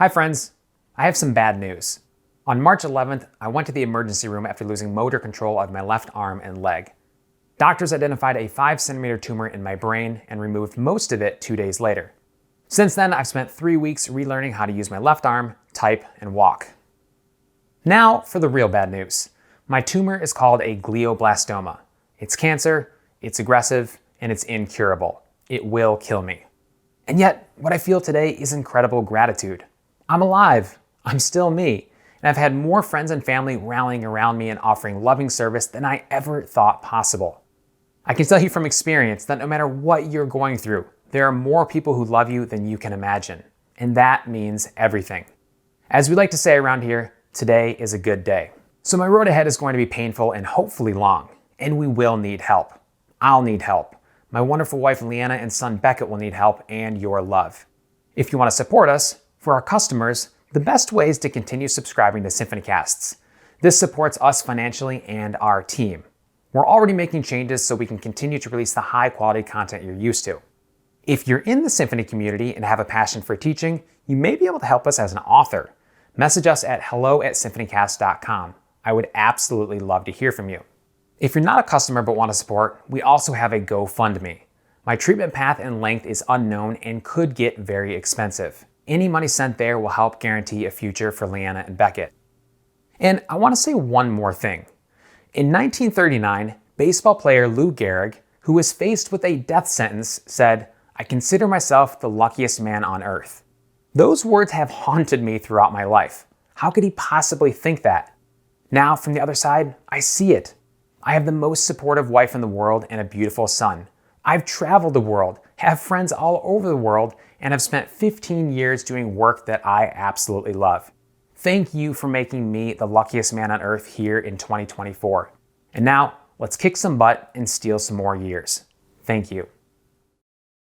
Hi friends, I have some bad news. On March 11th, I went to the emergency room after losing motor control of my left arm and leg. Doctors identified a 5-centimeter tumor in my brain and removed most of it 2 days later. Since then, I've spent 3 weeks relearning how to use my left arm, type, and walk. Now for the real bad news. My tumor is called a glioblastoma. It's cancer, it's aggressive, and it's incurable. It will kill me. And yet, what I feel today is incredible gratitude. I'm alive. I'm still me. And I've had more friends and family rallying around me and offering loving service than I ever thought possible. I can tell you from experience that no matter what you're going through, there are more people who love you than you can imagine. And that means everything. As we like to say around here, today is a good day. So my road ahead is going to be painful and hopefully long, and we will need help. I'll need help. My wonderful wife Leanna and son Beckett will need help and your love. If you want to support us, for our customers, the best way is to continue subscribing to SymphonyCasts. This supports us financially and our team. We're already making changes so we can continue to release the high quality content you're used to. If you're in the Symphony community and have a passion for teaching, you may be able to help us as an author. Message us at hello@symphonycast.com. I would absolutely love to hear from you. If you're not a customer but want to support, we also have a GoFundMe. My treatment path and length is unknown and could get very expensive. Any money sent there will help guarantee a future for Leanna and Beckett. And I want to say one more thing. In 1939, baseball player Lou Gehrig, who was faced with a death sentence, said, "I consider myself the luckiest man on earth." Those words have haunted me throughout my life. How could he possibly think that? Now, from the other side, I see it. I have the most supportive wife in the world and a beautiful son. I've traveled the world, have friends all over the world, and have spent 15 years doing work that I absolutely love. Thank you for making me the luckiest man on earth here in 2024. And now, let's kick some butt and steal some more years. Thank you.